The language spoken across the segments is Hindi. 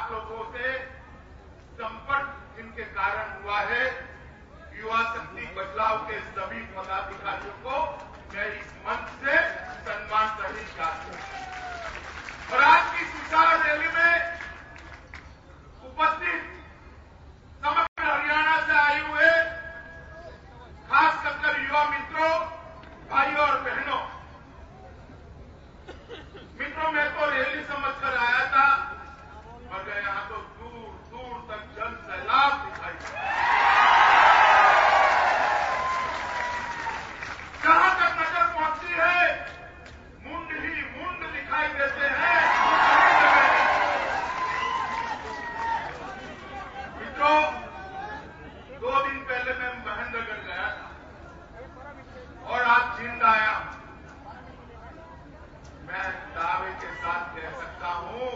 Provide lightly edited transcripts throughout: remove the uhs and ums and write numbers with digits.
आप लोगों से संपर्क जिनके कारण हुआ है, युवा शक्ति बदलाव के सभी पदाधिकारियों को मैं इस मंच से सम्मान सहित चाहता हूं। और आज की विशाल रैली में उपस्थित समग्र हरियाणा से आए हुए खास कर युवा मित्रों, भाइयों और बहनों, मैं तो रैली समझकर आया था, मगर यहां तो दूर दूर तक जन सैलाब दिखाई दे। जहां तक नजर पहुंचती है, मुंड ही मुंड दिखाई देते हैं। मित्रों, 2 दिन पहले मैं महेंद्रगढ़ गया था और आज जींद आया। मैं दावे के साथ कह सकता हूं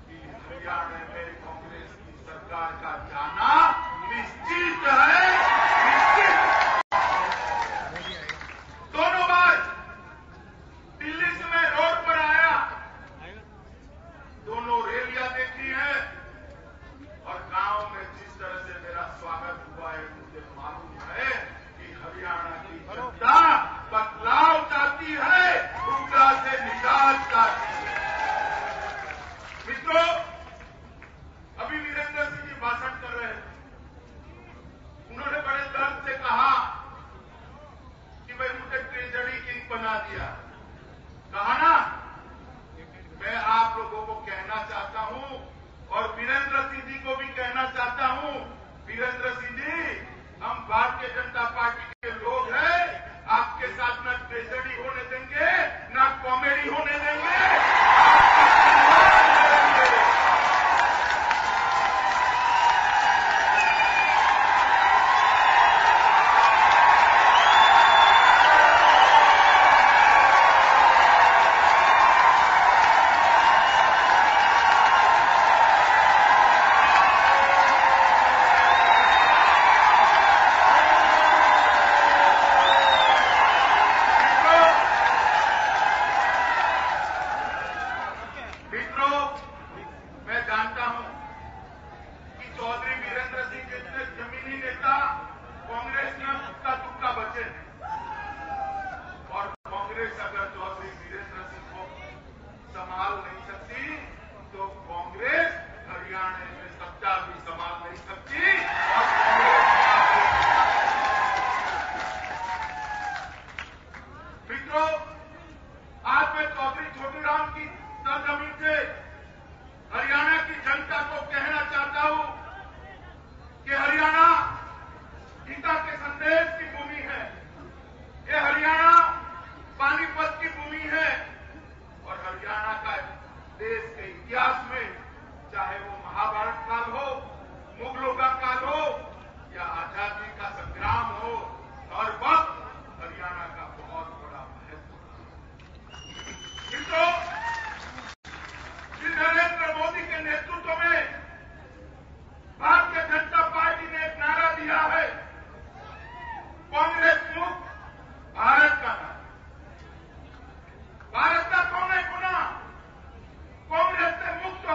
कि हरियाणा में कांग्रेस की सरकार का जाना निश्चित है, निश्चित। दोनों बार दिल्ली से मैं रोड पर आया, दोनों रैलियां देखी है और गांव में जिस तरह से मेरा स्वागत हुआ है, मुझे मालूम है कि हरियाणा की जनता बदलाव चाहती है, दूसरा से निजात चाहती है। मित्रों, अभी वीरेंद्र सिंह जी भाषण कर रहे हैं। उन्होंने बड़े दर्द से कहा कि भाई मुझे ट्रेजरी किंग बना दिया। कहा ना, मैं आप लोगों को कहना चाहता हूं और वीरेंद्र सिंह जी को भी कहना चाहता हूं, वीरेंद्र सिंह जी, हम भारतीय जनता पार्टी के लोग हैं, आपके साथ न ट्रेजरी होने देंगे, न कॉमेडी होने देंगे। मुक्त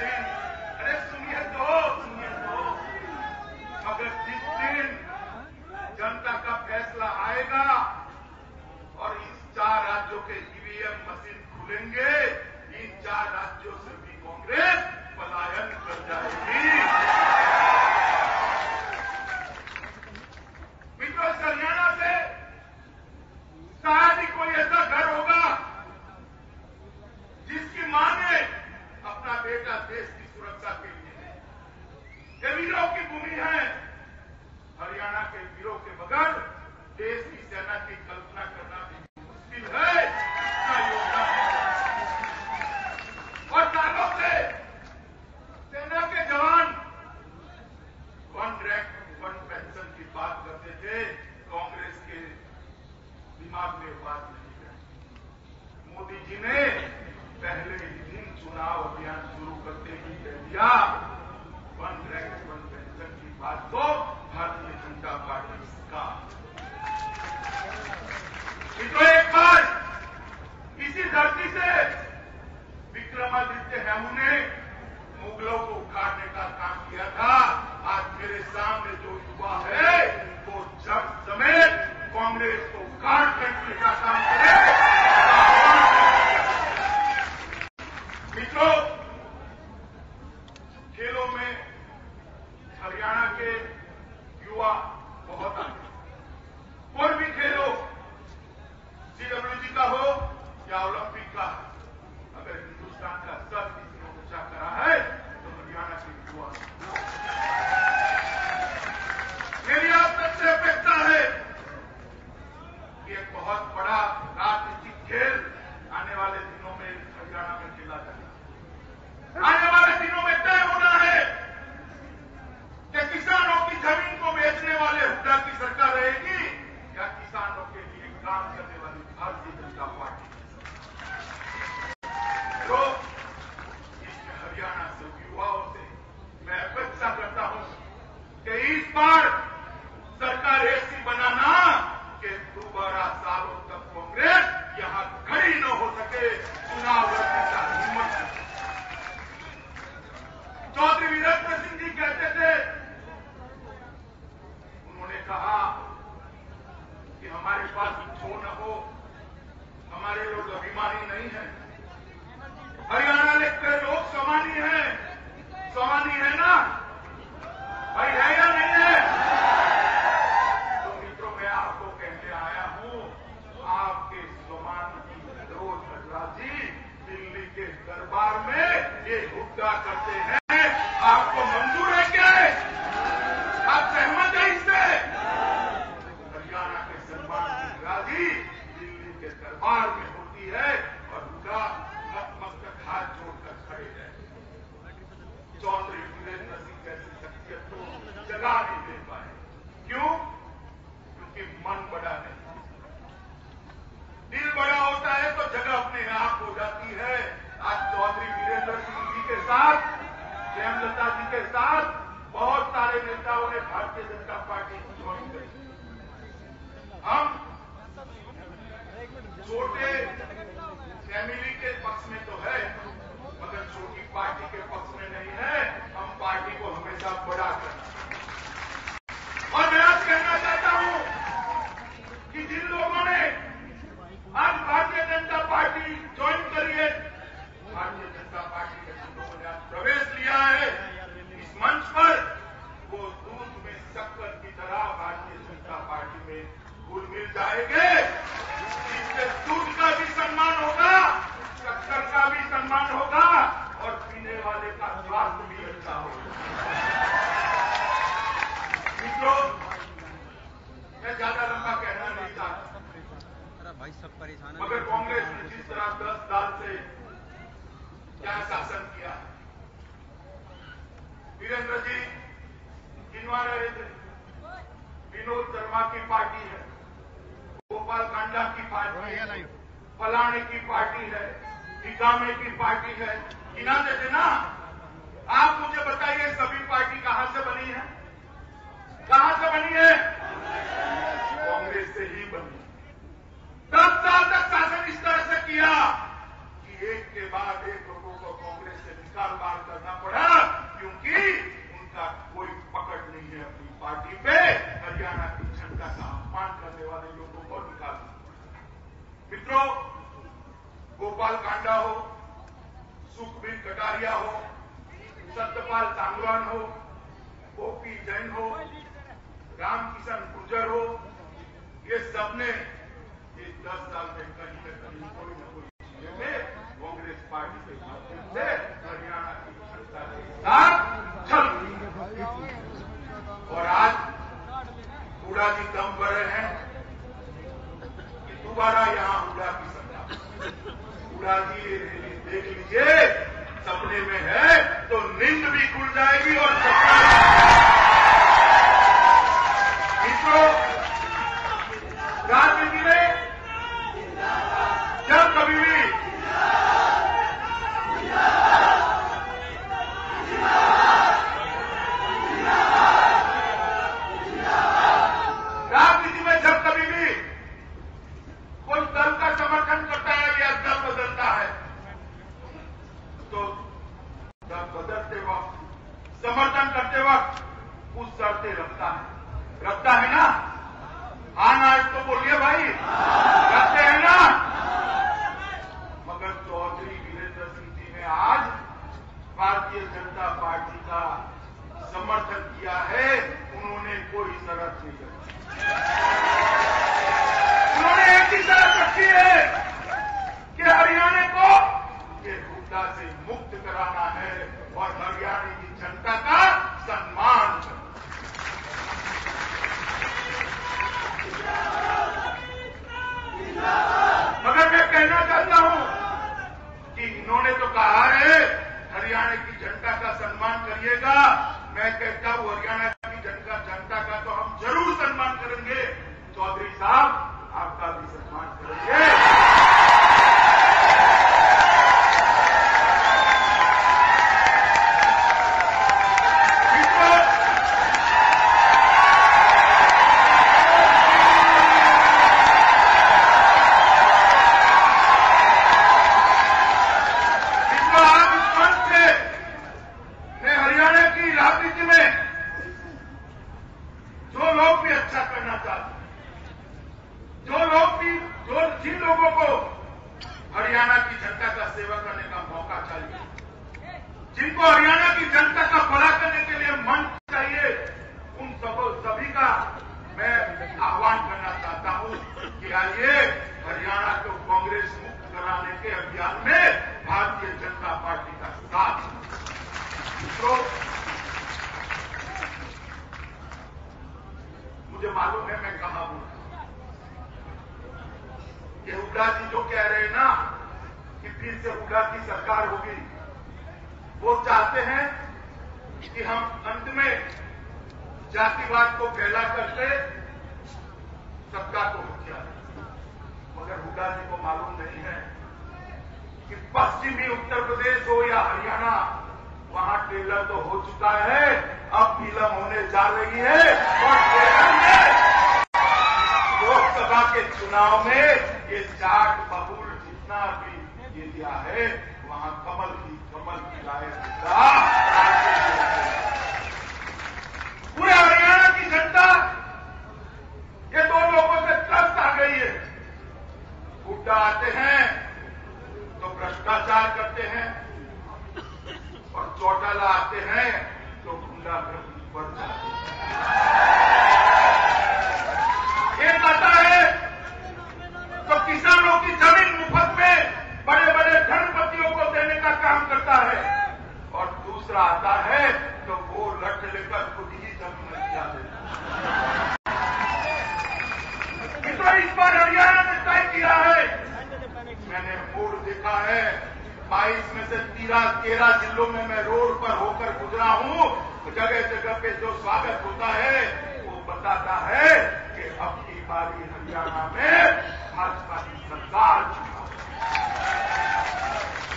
दिन, अरे सुनिए तो, मगर जिस दिन जनता का फैसला आएगा और इन 4 राज्यों के ईवीएम मशीन खुलेंगे, इन 4 राज्यों से भी कांग्रेस पलायन कर जाएगी। मित्रों, हरियाणा से शायद ही कोई ऐसा घर होगा जिसकी मां ने अपना बेटा देश की सुरक्षा के लिए, ये वीरों की भूमि है। हरियाणा के वीरों के बगैर देश की सेना की कल्पना करना भी मुश्किल है। इसका योगदान और सालों से सेना के जवान 1 रैंक 1 पेंशन की बात करते थे। कांग्रेस के दिमाग में बात नहीं है। मोदी जी ने पहले ही दिन चुनाव अभियान शुरू करते ही कह दिया 1 रैंक 1 पेंशन की बात को भारतीय जनता पार्टी का। तो एक बार इसी धरती से विक्रमादित्य हेमू ने मुगलों को उखाड़ने का काम किया था। आज मेरे सामने जो युवा है वो जग समेत कांग्रेस को उखाड़ फेंकने का काम करे। मित्रों, खेलों में हरियाणा के युवा बहुत आगे। कोई भी खेल हो, CWG का हो या ओलंपिक का, अगर हिंदुस्तान का सब किसी ने ऊंचा करा है तो हरियाणा के युवा। मेरी आप सबसे अपेक्षा है कि एक बहुत बड़ा राजनीतिक खेल आने वाले दिनों में हरियाणा में खेला जाएगा। आने वाले दिनों में तय होना है कि किसानों की जमीन को बेचने वाले हुड्डा की सरकार रहेगी या किसानों के लिए काम करने वाली भारतीय जनता पार्टी। तो इसमें हरियाणा से युवाओं से मैं अपेक्षा करता हूं कि इस बार सरकार ऐसी बनाना कि दोबारा सालों तक कांग्रेस यहां खड़ी न हो सके, चुनाव लड़ने का हिम्मत न। चौधरी वीरेंद्र सिंह जी कहते थे, उन्होंने कहा कि हमारे पास छो न हो, हमारे लोग अभिमानी नहीं हैं। हरियाणा के लोग स्वाभिमानी हैं, स्वाभिमानी है ना भाई, है या नहीं है? तो मित्रों, मैं आपको कहने आया हूं, आपके स्वाभिमान की रोजराजी दिल्ली के दरबार में ये हुड्डा करते हैं। आपको मंजूर है क्या? आप सहमत हैं इससे? हरियाणा के सम्मान की राजी दिल्ली के दरबार में होती है और हुड्डा नतमस्तक हाथ जोड़कर खड़े हैं। चौधरी वीरेंद्र सिंह जैसी शख्सियत को जगह नहीं दे पाए। क्यों? क्योंकि मन बड़ा नहीं। दिल बड़ा होता है तो जगह अपने आप हो जाती है। आज चौधरी वीरेंद्र सिंह जी के साथ, हेमलता जी के साथ बहुत सारे नेताओं ने भारतीय जनता पार्टी ज्वाइन करी। हम छोटे फैमिली के पक्ष में तो है, मगर छोटी पार्टी के पक्ष में नहीं है। हम पार्टी को हमेशा बड़ा करना। और मैं आज कहना चाहता हूं कि जिन लोगों ने आज भारतीय जनता पार्टी ज्वाइन करी है, भारतीय जनता पार्टी के जिन लोगों ने आज प्रवेश लिया है इस मंच पर, वो दूध में शक्कर की तरह भारतीय जनता पार्टी में घुल मिल जाएंगे। इससे दूध का भी सम्मान होगा, शक्कर का भी सम्मान होगा और पीने वाले का स्वास्थ्य भी अच्छा होगा। मित्रों, मैं ज्यादा लंबा कहना नहीं चाहता, भाई सब परेशान है, मगर कांग्रेस ने जिस तरह 10 साल से क्या शासन किया। वीरेंद्र जी किनवा रहे थे, विनोद शर्मा की पार्टी है, गोपाल कांडा की पार्टी है, फलाने की पार्टी है, टिकामे की पार्टी है, गिनाते थे ना। आप मुझे बताइए सभी पार्टी कहां से बनी है? कहां से बनी है? कांग्रेस से ही बनी। 10 साल तक शासन इस तरह से किया कि एक के बाद एक लोगों को कांग्रेस से निकाल कारोबार करना पड़ा, क्योंकि उनका कोई पकड़ नहीं है अपनी पार्टी पे। हरियाणा की जनता का अपमान करने वाले लोगों को निकालना पड़ा। मित्रों, गोपाल कांडा हो, सुखबीर कटारिया हो, सत्यपाल सांगवान हो, ओपी जैन हो, रामकिशन गुर्जर हो, ये सबने ये 10 साल में कहीं न कहीं कोई न कोई चीजें में कांग्रेस पार्टी के माध्यम से हरियाणा की जनता के साथ चल रही है। और आज हुड्डा जी दम भरे हैं कि दोबारा यहां हुड्डा की सरकार। हुड्डा जी ये रैली देख लीजिए, सपने में है तो नींद भी खुल जाएगी और मित्रों, राजनीति में जब कभी भी कोई दल का समर्थन करता है या दल बदलता है, तो दल बदलते वक्त, समर्थन करते वक्त कुछ शर्तें रखता है ना? हाँ ना, तो बोलिए भाई, रखते हैं ना? मगर चौधरी वीरेंद्र सिंह जी ने आज भारतीय जनता पार्टी का समर्थन किया है। उन्होंने कोई शर्त नहीं रखी, उन्होंने एक ही शर्त रखी है कि हरियाणा को ये हुड्डा से मुक्त कराना है और हरियाणा की जनता का सम्मान करना। मगर मैं कहना चाहता हूं कि इन्होंने तो कहा है हरियाणा की जनता का सम्मान करिएगा। मैं कहता हूं हरियाणा की जनता का तो हम जरूर सम्मान करेंगे। चौधरी साहब, आपका भी सम्मान करेंगे। जिन लोगों को हरियाणा की जनता का सेवा करने का मौका चाहिए, जिनको हरियाणा की जनता का भला करने के लिए मन चाहिए, उन सभी का मैं आह्वान करना चाहता हूं कि आइए हरियाणा को कांग्रेस मुक्त कराने के अभियान में भारतीय जनता पार्टी का साथ। तो मुझे मालूम है मैं कहां हूं। ये हुड्डा जी जो कह रहे हैं ना कि फिर से हुड्डा की सरकार होगी, वो चाहते हैं कि हम अंत में जातिवाद को फैला करके सबका को हत्या दें। मगर हुड्डा जी को मालूम नहीं है कि पश्चिमी उत्तर प्रदेश हो या हरियाणा, वहां ट्रेलर तो हो चुका है, अब फिल्म होने जा रही है। और ट्रेलर में लोकसभा के चुनाव में ये जाट बहुल जितना भी ये दिया है, वहां कमल खिलाए पूरे हरियाणा की जनता ये दो लोगों से त्रस्त आ गई है। हुड्डा आते हैं तो भ्रष्टाचार करते हैं और चौटाला आते हैं तो गुंडागर्दी बढ़ जाती है। एक आता है तो किसानों की जमीन मुफ्त में बड़े बड़े धनपतियों को देने का काम करता है, और दूसरा आता है तो वो लठ लेकर खुद ही जमीन हथिया देता है। तो इस बार हरियाणा ने तय किया है, मैंने बोर्ड देखा है, 22 में से 13 जिलों में मैं रोड पर होकर गुजरा हूं। जगह जगह पे जो स्वागत होता है वो बताता है कि अब की बारी हरियाणा में भाजपा की सरकार चुना।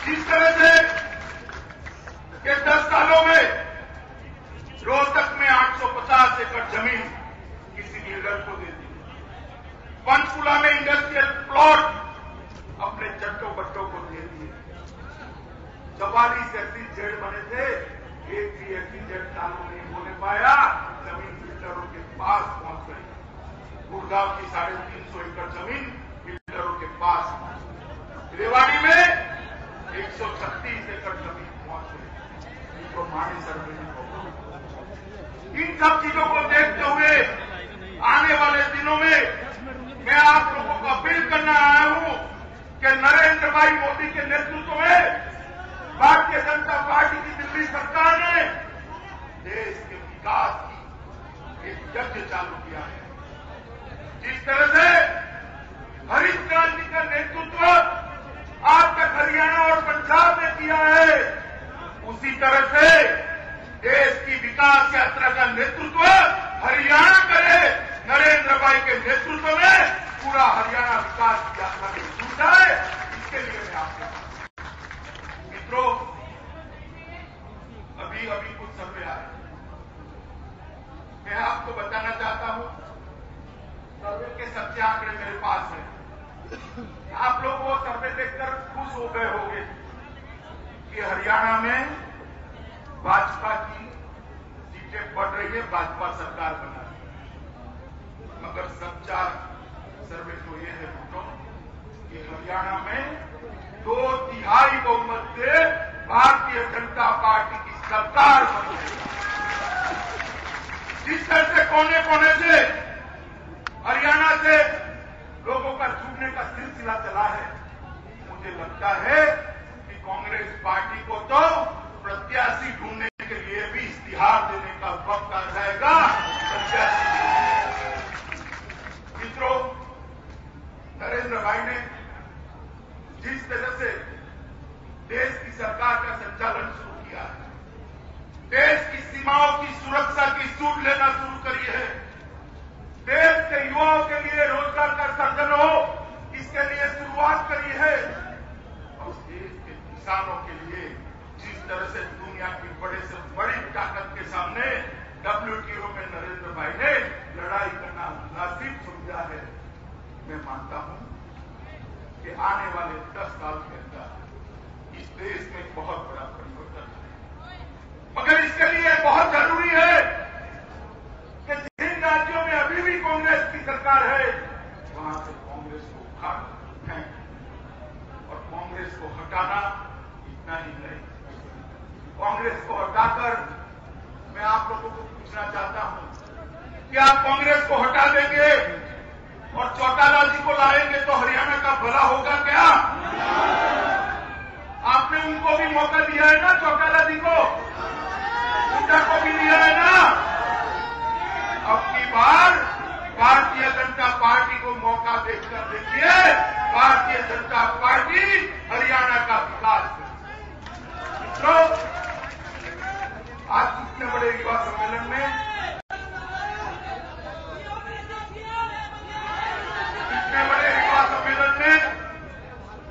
जिस तरह से कि 10 सालों में रोहतक में 850 एकड़ जमीन किसी बिल्डर को दे दी, पंचकुला में इंडस्ट्रियल प्लॉट अपने चट्टों बट्टों को दे दिए, 44 SEZ बने थे, एक भी SEZ चालू नहीं होने पाया। जमीन बिल्डरों के पास पहुंच गई। गुड़गांव की 350 एकड़ जमीन बिल्डरों के पास पहुंच गई। रेवाड़ी में 136 एकड़ जमीन पहुंच गई। तो माने सर्वे नहीं होगा। इन सब चीजों को देखते हुए आने वाले दिनों में मैं आप लोगों को अपील करना आया हूं कि नरेंद्र भाई मोदी के नेतृत्व में भारतीय जनता पार्टी की दिल्ली सरकार ने देश के विकास की एक यज्ञ चालू किया है। जिस तरह से हरित क्रांति का नेतृत्व आज तक हरियाणा और पंजाब ने किया है, उसी तरह से देश की विकास यात्रा का नेतृत्व हरियाणा करे। नरेंद्र भाई के नेतृत्व में पूरा हरियाणा विकास यात्रा में जुटा है। इसके लिए मैं आपके मित्रों अभी कुछ सर्वे आए, मैं आपको बताना चाहता हूं। सर्वे के सच्चे आंकड़े मेरे पास हैं। आप लोग वो सर्वे देखकर खुश हो गए होंगे कि हरियाणा में भाजपा की सीटें बढ़ रही है, भाजपा सरकार बना रही है। मगर सच्चा सर्वे तो ये है मित्रों कि हरियाणा में 2/3 बहुमत से भारतीय जनता पार्टी की सरकार बनी है। जिस तरह से कोने कोने से हरियाणा से लोगों का छूटने का सिलसिला चला है, मुझे लगता है कि कांग्रेस पार्टी को तो प्रत्याशी ढूंढने के लिए भी इश्तिहार देने का वक्त आ जाएगा। मित्रों, नरेंद्र भाई ने जिस तरह से देश की सरकार का संचालन शुरू किया है, देश की सीमाओं की सुरक्षा की सूट लेना शुरू करी है, देश के युवाओं के लिए रोजगार का सर्जन हो, इसके लिए शुरुआत करी है, और देश के किसानों के लिए जिस तरह से दुनिया की बड़े से बड़ी ताकत के सामने WTO में नरेंद्र भाई ने लड़ाई करना मुनासिब समझा है। मैं मानता हूं कि आने वाले 10 साल के अंदर इस देश में बहुत बड़ा परिवर्तन है, मगर इसके लिए बहुत जरूरी है कि जिन राज्यों में अभी भी कांग्रेस की सरकार है, वहां से कांग्रेस को उखाड़ फेंक और कांग्रेस को हटाना इतना ही नहीं, कांग्रेस को हटाकर मैं आप लोगों को पूछना चाहता हूं कि आप कांग्रेस को हटा देंगे और चौटाला जी को लाएंगे तो हरियाणा का भला होगा क्या? आपने उनको भी मौका दिया है ना, चौटाला जी को, उनका को भी दिया है ना। अब की बार भारतीय जनता पार्टी को मौका देकर देखिए, भारतीय जनता पार्टी हरियाणा का विकास करेगी। मित्रों, आज इतने बड़े युवा सम्मेलन में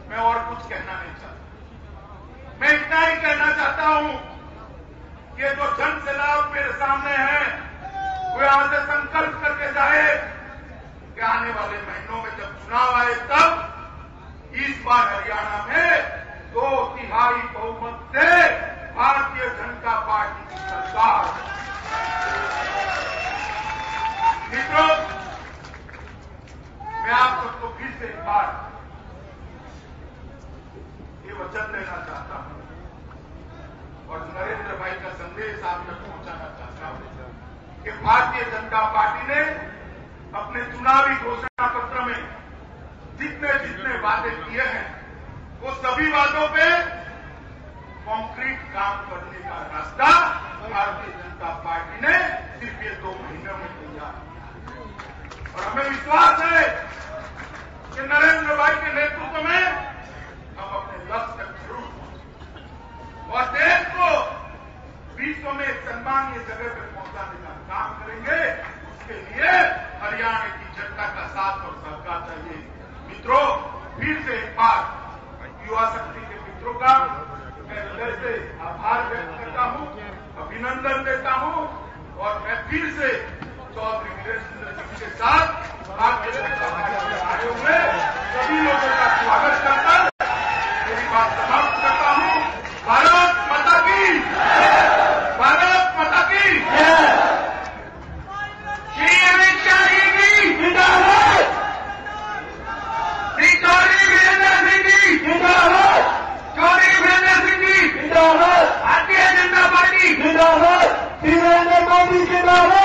मैं और कुछ कहना नहीं चाहता। मैं इतना ही कहना चाहता हूं कि जो जन सैलाब मेरे सामने है, वो यहां से संकल्प करके जाए कि आने वाले महीनों में जब चुनाव आए तब इस बार हरियाणा में 2/3 बहुमत से भारतीय जनता पार्टी की सरकार। मित्रों, मैं आप सबको फिर से एक बार ये वचन देना चाहता हूं और नरेंद्र भाई का संदेश आप तक पहुंचाना चाहता हूं कि भारतीय जनता पार्टी ने अपने चुनावी घोषणा पत्र में जितने जितने वादे किए हैं, वो सभी वादों पे कॉन्क्रीट काम करने का रास्ता भारतीय जनता पार्टी ने सिर्फ ये 2 महीनों में तैयार किया और हमें विश्वास है कि नरेंद्र भाई के नेतृत्व में हम अपने लक्ष्य तक जरूर पहुंचेंगे और देश को विश्व में सम्मानीय जगह पर पहुंचाने का काम करेंगे। उसके लिए हरियाणा की जनता का साथ और सहकार चाहिए। मित्रों, फिर से एक बार युवा शक्ति के मित्रों का मैं हृदय से आभार व्यक्त करता हूं, अभिनंदन देता हूं और मैं फिर से चौधरी वीरेंद्र सिंह के साथ भारतीय जनता पार्टी में आए हुए सभी लोगों का स्वागत करता मेरी बात समाप्त करता हूं। जिंदाबाद